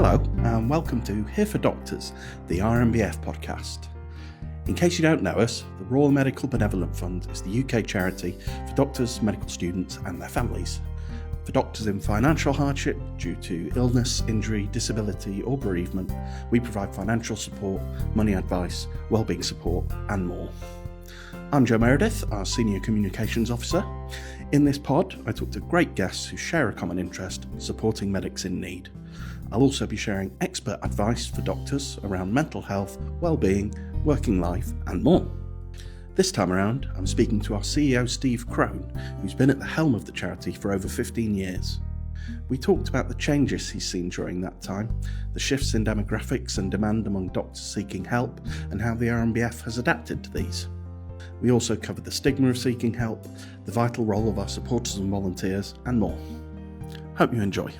Hello and welcome to Here for Doctors, the RMBF podcast. In case you don't know us, the Royal Medical Benevolent Fund is the UK charity for doctors, medical students and their families. For doctors in financial hardship due to illness, injury, disability or bereavement, we provide financial support, money advice, wellbeing support and more. I'm Joe Meredith, our Senior Communications Officer. In this pod, I talk to great guests who share a common interest, supporting medics in need. I'll also be sharing expert advice for doctors around mental health, wellbeing, working life and more. This time around, I'm speaking to our CEO Steve Crone, who's been at the helm of the charity for over 15 years. We talked about the changes he's seen during that time, the shifts in demographics and demand among doctors seeking help, and how the RMBF has adapted to these. We also covered the stigma of seeking help, the vital role of our supporters and volunteers, and more. Hope you enjoy.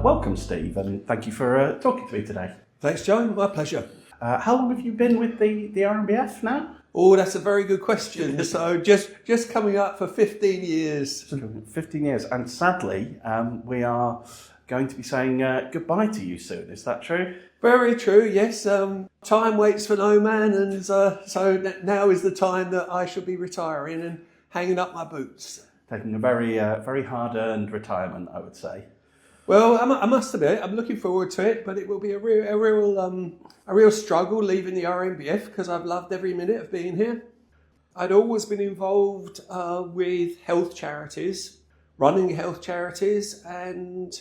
Welcome, Steve, and thank you for talking to me today. Thanks, Joe. My pleasure. How long have you been with the RMBF now? Oh, that's a very good question. So just coming up for 15 years. 15 years, and sadly, we are going to be saying goodbye to you soon. Is that true? Very true, yes. Time waits for no man, and so now is the time that I should be retiring and hanging up my boots. Taking a very hard-earned retirement, I would say. Well, I must admit, I'm looking forward to it, but it will be a real struggle leaving the RMBF because I've loved every minute of being here. I'd always been involved with health charities, running health charities, and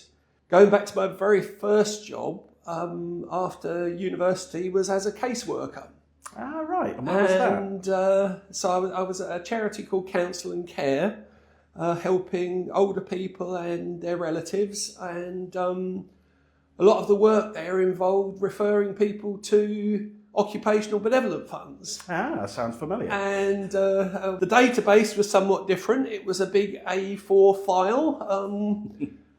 going back to my very first job after university was as a caseworker. Ah, right. And what was that? And so I was at a charity called Counsel and Care, helping older people and their relatives, and a lot of the work there involved referring people to occupational benevolent funds. Ah, that sounds familiar. And the database was somewhat different. It was a big A4 file.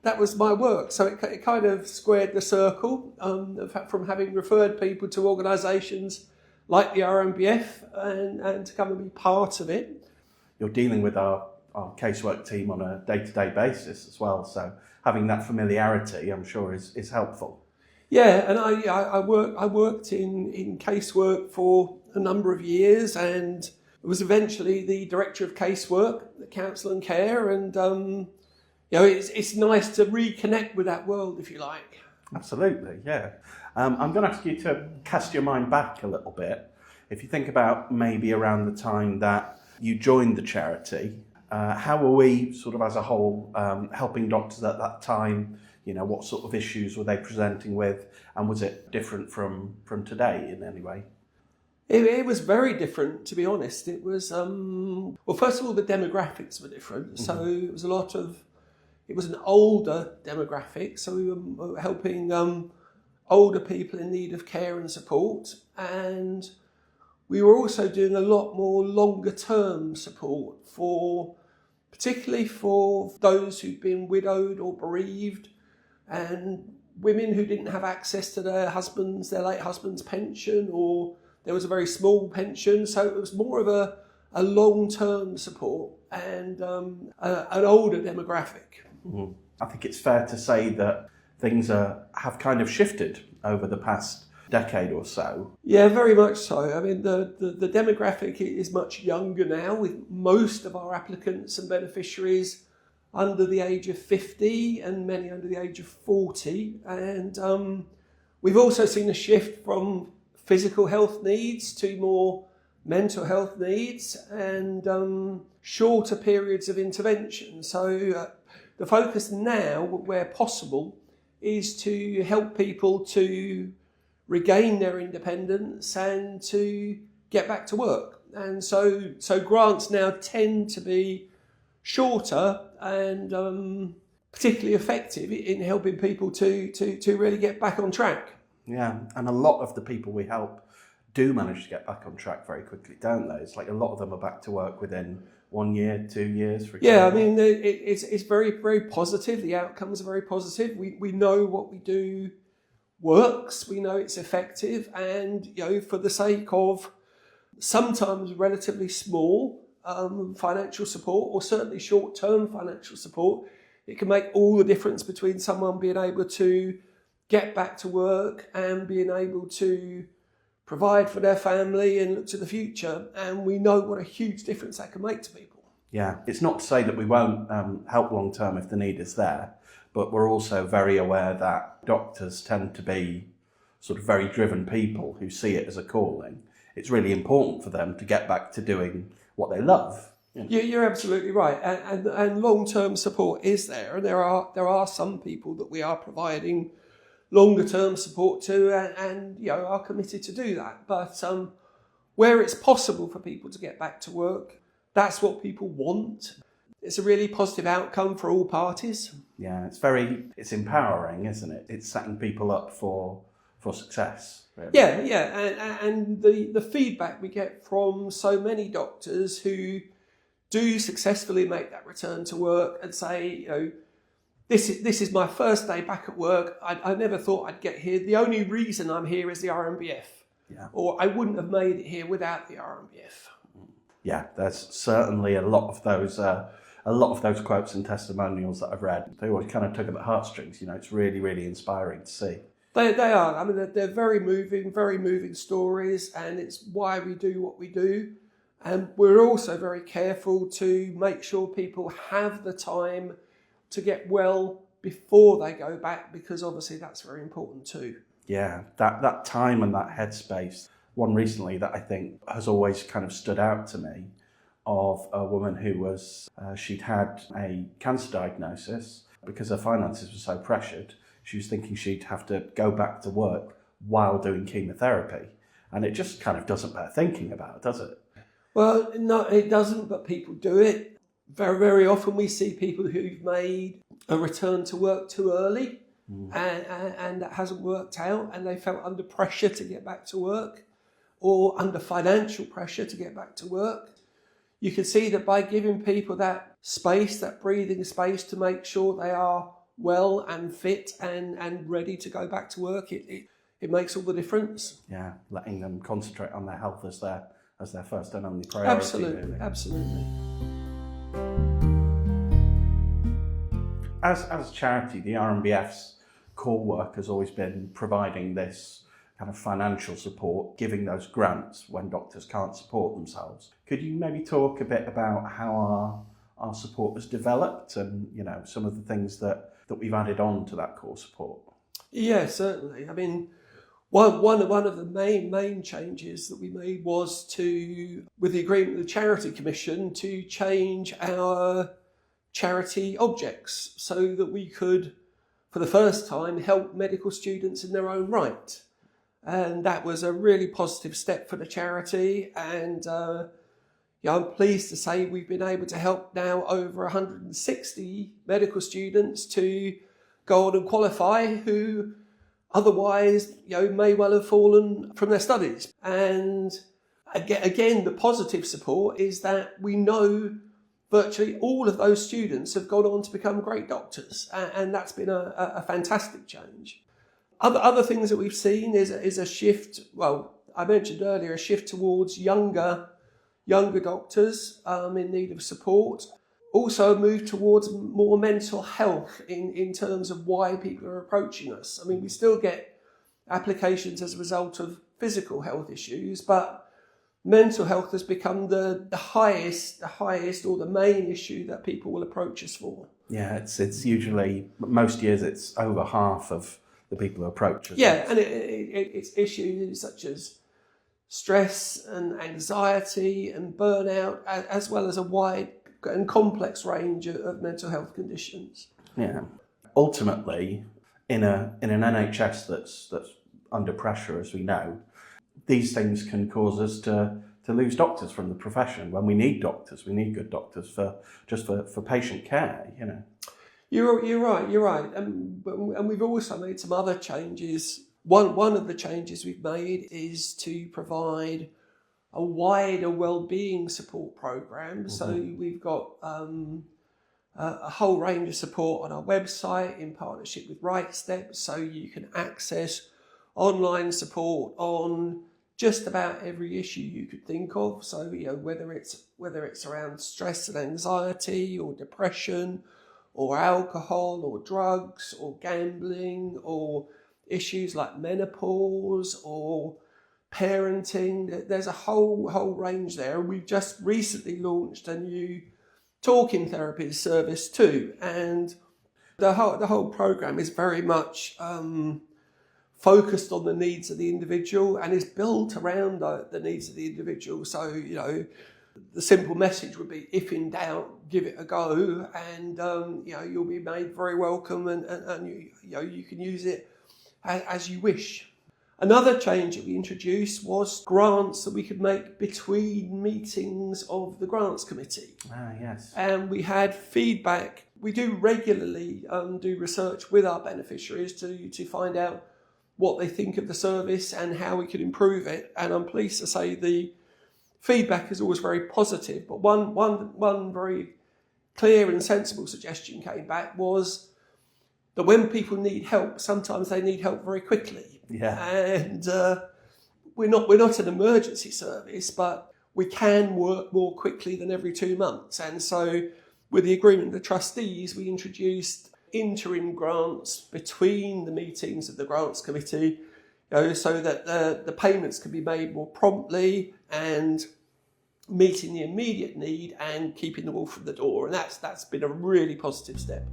That was my work. So it kind of squared the circle from having referred people to organisations like the RMBF and to come and be part of it. You're dealing with our casework team on a day-to-day basis as well, so having that familiarity, I'm sure, is helpful. Yeah, and I worked in casework for a number of years, and was eventually the director of casework at Counsel and Care, and it's nice to reconnect with that world, if you like. Absolutely, yeah. I'm going to ask you to cast your mind back a little bit. If you think about maybe around the time that you joined the charity, how were we, sort of as a whole, helping doctors at that time? You know, what sort of issues were they presenting with, and was it different from today in any way? It was very different, to be honest. It was, well, first of all, the demographics were different. Mm-hmm. So it was an older demographic. So we were helping older people in need of care and support, and we were also doing a lot more longer term support particularly for those who'd been widowed or bereaved, and women who didn't have access to their late husband's pension, or there was a very small pension. So it was more of a long-term support and an older demographic. Mm-hmm. I think it's fair to say that things have kind of shifted over the past decade or so. Yeah, very much so. I mean, the demographic is much younger now, with most of our applicants and beneficiaries under the age of 50 and many under the age of 40. And we've also seen a shift from physical health needs to more mental health needs and shorter periods of intervention. So the focus now, where possible, is to help people to regain their independence and to get back to work. And so grants now tend to be shorter and particularly effective in helping people to really get back on track. Yeah, and a lot of the people we help do manage to get back on track very quickly, don't they? It's like a lot of them are back to work within 1 year, 2 years, for example. Yeah, I mean, it's very, very positive. The outcomes are very positive. We know what we do works, we know it's effective, and for the sake of sometimes relatively small financial support, or certainly short-term financial support. It can make all the difference between someone being able to get back to work and being able to provide for their family and look to the future. And we know what a huge difference that can make to people. Yeah, it's not to say that we won't help long term if the need is there, but we're also very aware that doctors tend to be sort of very driven people who see it as a calling. It's really important for them to get back to doing what they love. You're absolutely right, and long-term support is there, and there are some people that we are providing longer-term support to, and are committed to do that. But where it's possible for people to get back to work, that's what people want. It's a really positive outcome for all parties. Yeah, it's empowering, isn't it? It's setting people up for success. Really. Yeah, and the feedback we get from so many doctors who do successfully make that return to work and say, this is my first day back at work. I never thought I'd get here. The only reason I'm here is the RMBF. Yeah. Or I wouldn't have made it here without the RMBF. Yeah, there's certainly a lot of those quotes and testimonials that I've read. They always kind of tug at the heartstrings. It's really, really inspiring to see. They are. I mean, they're very moving stories, and it's why we do what we do. And we're also very careful to make sure people have the time to get well before they go back, because obviously that's very important too. Yeah, that time and that headspace. One recently that I think has always kind of stood out to me, of a woman who was, she'd had a cancer diagnosis. Because her finances were so pressured, she was thinking she'd have to go back to work while doing chemotherapy. And it just kind of doesn't bear thinking about, does it? Well, no, it doesn't, but people do it. Very, very often we see people who've made a return to work too early and that hasn't worked out, and they felt under pressure to get back to work, or under financial pressure to get back to work. You can see that by giving people that space, that breathing space, to make sure they are well and fit and ready to go back to work, it makes all the difference. Yeah, letting them concentrate on their health as their first and only priority. Absolutely. As a charity, the RMBF's core work has always been providing this kind of financial support, giving those grants when doctors can't support themselves. Could you maybe talk a bit about how our support has developed, and some of the things that we've added on to that core support? Yeah, certainly. I mean, one of the main changes that we made was with the agreement with the Charity Commission, to change our charity objects so that we could, for the first time, help medical students in their own right. And that was a really positive step for the charity. And I'm pleased to say we've been able to help now over 160 medical students to go on and qualify, who otherwise may well have fallen from their studies. And again, the positive support is that we know virtually all of those students have gone on to become great doctors, and that's been a fantastic change. Other things that we've seen is a shift. Well, I mentioned earlier a shift towards younger doctors in need of support. Also a move towards more mental health in terms of why people are approaching us. I mean, we still get applications as a result of physical health issues, but mental health has become the highest or the main issue that people will approach us for. Yeah, it's usually, most years it's over half of the people who approach us. Yeah, and it's issues such as stress and anxiety and burnout, as well as a wide and complex range of mental health conditions. Yeah. Ultimately, in an NHS that's under pressure, as we know, these things can cause us to lose doctors from the profession. When we need doctors, we need good doctors for patient care. You're right. And we've also made some other changes. One of the changes we've made is to provide a wider wellbeing support program. Mm-hmm. So we've got a whole range of support on our website in partnership with Right Steps, so you can access online support on just about every issue you could think of. So, whether it's around stress and anxiety or depression or alcohol or drugs or gambling or issues like menopause or parenting, there's a whole range there. And we've just recently launched a new talking therapy service too. And the whole program is very much focused on the needs of the individual and is built around the needs of the individual. So, the simple message would be, if in doubt, give it a go, and you'll be made very welcome, and you can use it as you wish. Another change that we introduced was grants that we could make between meetings of the grants committee. Yes. And we had feedback. We do regularly do research with our beneficiaries to find out what they think of the service and how we could improve it. And I'm pleased to say the feedback is always very positive. But one very clear and sensible suggestion came back was that when people need help, sometimes they need help very quickly. Yeah. And we're not an emergency service, but we can work more quickly than every 2 months. And so with the agreement of the trustees, we introduced interim grants between the meetings of the grants committee, so that the payments can be made more promptly and meeting the immediate need and keeping the wolf from the door. And that's been a really positive step.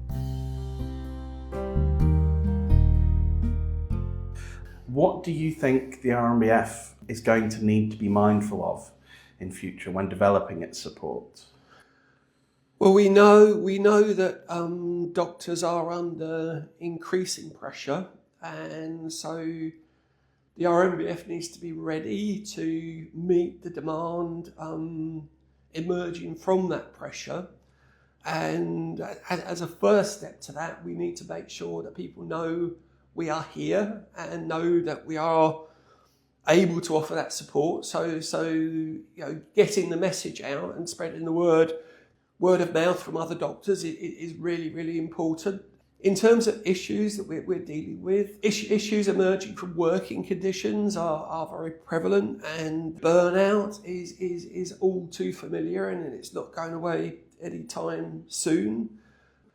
What do you think the RMBF is going to need to be mindful of in future when developing its support? Well, we know that doctors are under increasing pressure, and so the RMBF needs to be ready to meet the demand emerging from that pressure. And as a first step to that, we need to make sure that people know we are here and know that we are able to offer that support. So getting the message out and spreading the word of mouth from other doctors is really, really important. In terms of issues that we're dealing with, issues emerging from working conditions are very prevalent, and burnout is all too familiar, and it's not going away anytime soon.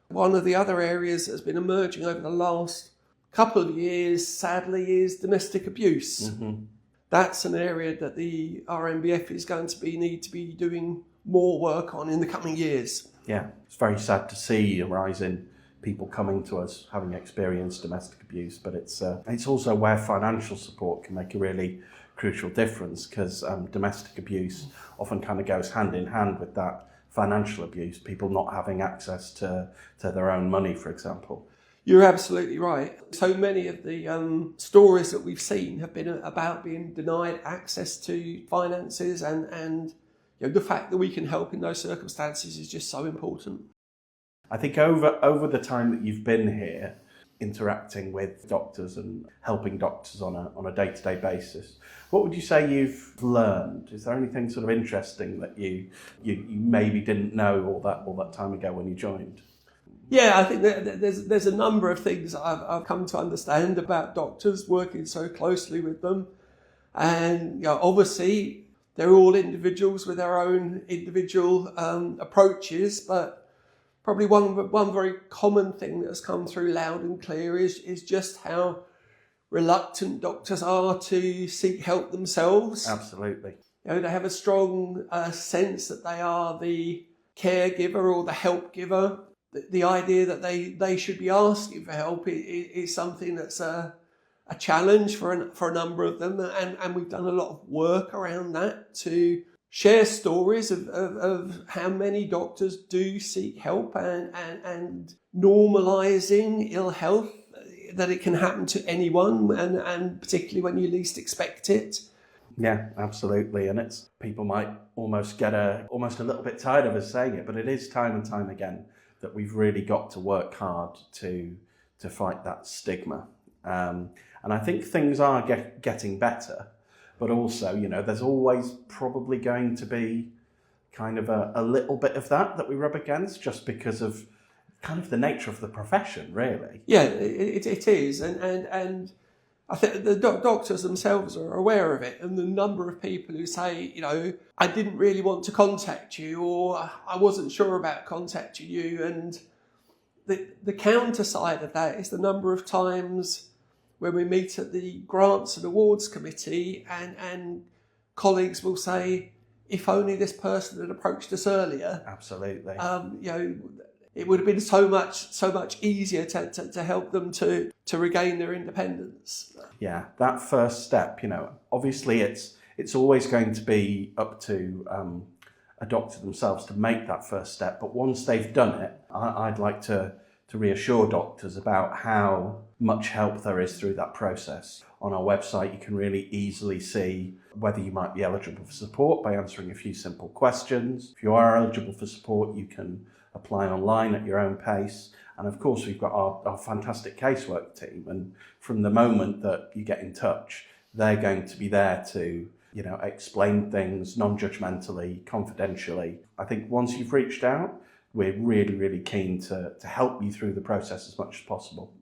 One of the other areas that's been emerging over the last couple of years, sadly, is domestic abuse. Mm-hmm. That's an area that the RMBF is going to need to be doing more work on in the coming years. Yeah, it's very sad to see a rise in people coming to us having experienced domestic abuse, but it's also where financial support can make a really crucial difference, because domestic abuse often kind of goes hand in hand with that financial abuse, people not having access to their own money, for example. You're absolutely right. So many of the stories that we've seen have been about being denied access to finances, and the fact that we can help in those circumstances is just so important. I think over the time that you've been here, interacting with doctors and helping doctors on a day-to-day basis, what would you say you've learned? Is there anything sort of interesting that you maybe didn't know all that time ago when you joined? Yeah, I think that there's a number of things I've come to understand about doctors, working so closely with them. And obviously they're all individuals with their own individual approaches, but probably one very common thing that has come through loud and clear is just how reluctant doctors are to seek help themselves. Absolutely. They have a strong sense that they are the caregiver or the help giver. The idea that they should be asking for help is something that's a challenge for a number of them, and we've done a lot of work around that to share stories of how many doctors do seek help and normalising ill health, that it can happen to anyone, and particularly when you least expect it. Yeah, absolutely. And it's people might almost get a little bit tired of us saying it, but it is time and time again that we've really got to work hard to fight that stigma. And I think things are getting better, but also, there's always probably going to be kind of a little bit of that we rub against, just because of kind of the nature of the profession, really. Yeah, it is. And I think the doctors themselves are aware of it, and the number of people who say, I didn't really want to contact you, or I wasn't sure about contacting you. And the counter side of that is the number of times when we meet at the Grants and Awards Committee and colleagues will say, if only this person had approached us earlier. Absolutely. It would have been so much easier to help them to regain their independence. Yeah, that first step, obviously it's always going to be up to a doctor themselves to make that first step. But once they've done it, I'd like to reassure doctors about how much help there is through that process. On our website, you can really easily see whether you might be eligible for support by answering a few simple questions. If you are eligible for support, you can apply online at your own pace. And of course, we've got our fantastic casework team. And from the moment that you get in touch, they're going to be there to, explain things non-judgmentally, confidentially. I think once you've reached out, we're really, really keen to help you through the process as much as possible.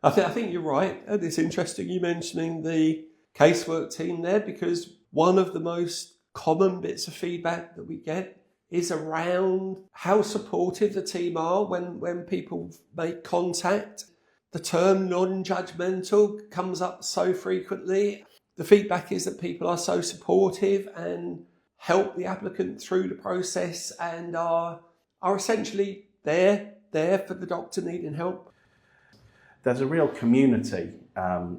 I think you're right. And it's interesting you mentioning the casework team there, because one of the most common bits of feedback that we get is around how supportive the team are when people make contact. The term non-judgmental comes up so frequently. The feedback is that people are so supportive and help the applicant through the process and are essentially there for the doctor needing help. There's a real community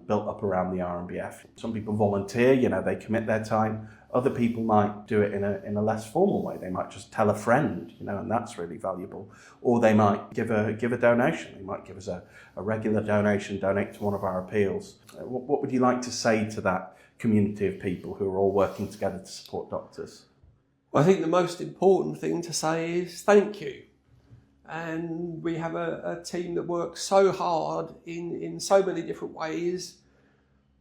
built up around the RMBF. Some people volunteer, they commit their time. Other people might do it in a less formal way. They might just tell a friend, and that's really valuable. Or they might give a donation. They might give us a regular donation, donate to one of our appeals. What would you like to say to that community of people who are all working together to support doctors? Well, I think the most important thing to say is thank you. And we have a team that works so hard in so many different ways,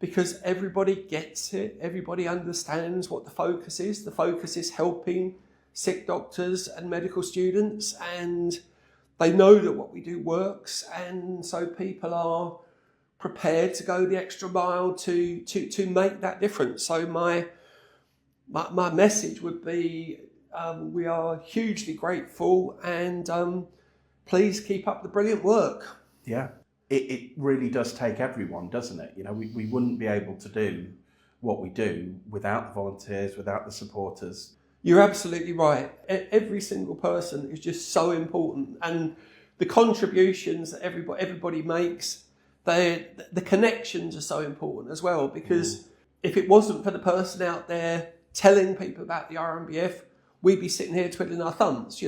because everybody gets it, everybody understands what the focus is. The focus is helping sick doctors and medical students, and they know that what we do works, and so people are prepared to go the extra mile to make that difference. So my message would be we are hugely grateful, and please keep up the brilliant work. Yeah. It really does take everyone, doesn't it? We wouldn't be able to do what we do without the volunteers, without the supporters. You're absolutely right. Every single person is just so important, and the contributions that everybody makes, the connections are so important as well, because if it wasn't for the person out there telling people about the RMBF, we'd be sitting here twiddling our thumbs.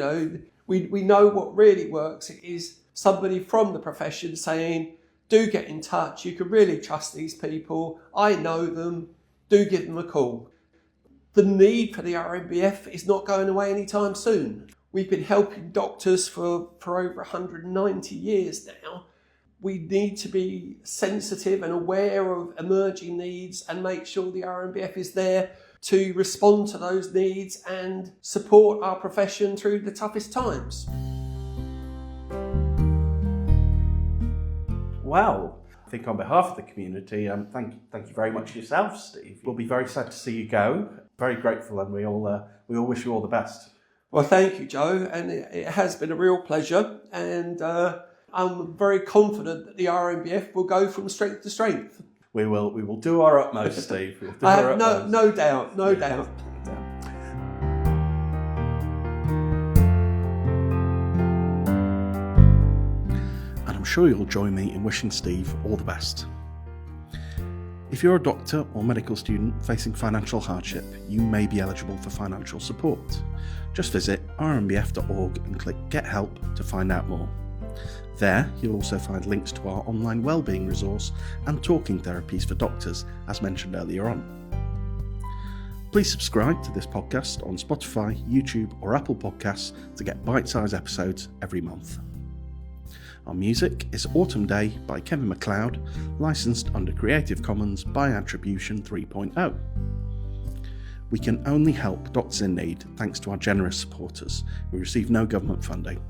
We know what really works is somebody from the profession saying, do get in touch, you can really trust these people, I know them, do give them a call. The need for the RMBF is not going away anytime soon. We've been helping doctors for over 190 years now. We need to be sensitive and aware of emerging needs and make sure the RMBF is there to respond to those needs and support our profession through the toughest times. Well, I think on behalf of the community, thank you very much yourself, Steve. We'll be very sad to see you go. Very grateful, and we all wish you all the best. Well, thank you, Joe, and it has been a real pleasure, and I'm very confident that the RMBF will go from strength to strength. We will do our utmost, Steve. We'll do our utmost. No doubt. I'm sure you'll join me in wishing Steve all the best. If you're a doctor or medical student facing financial hardship, you may be eligible for financial support. Just visit rmbf.org and click Get Help to find out more. There, you'll also find links to our online wellbeing resource and talking therapies for doctors, as mentioned earlier on. Please subscribe to this podcast on Spotify, YouTube, or Apple Podcasts to get bite-sized episodes every month. Our music is Autumn Day by Kevin MacLeod, licensed under Creative Commons by Attribution 3.0. We can only help doctors in need thanks to our generous supporters. We receive no government funding.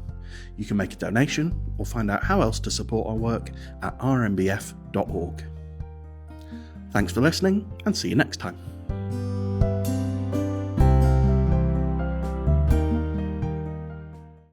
You can make a donation or find out how else to support our work at rmbf.org. Thanks for listening, and see you next time.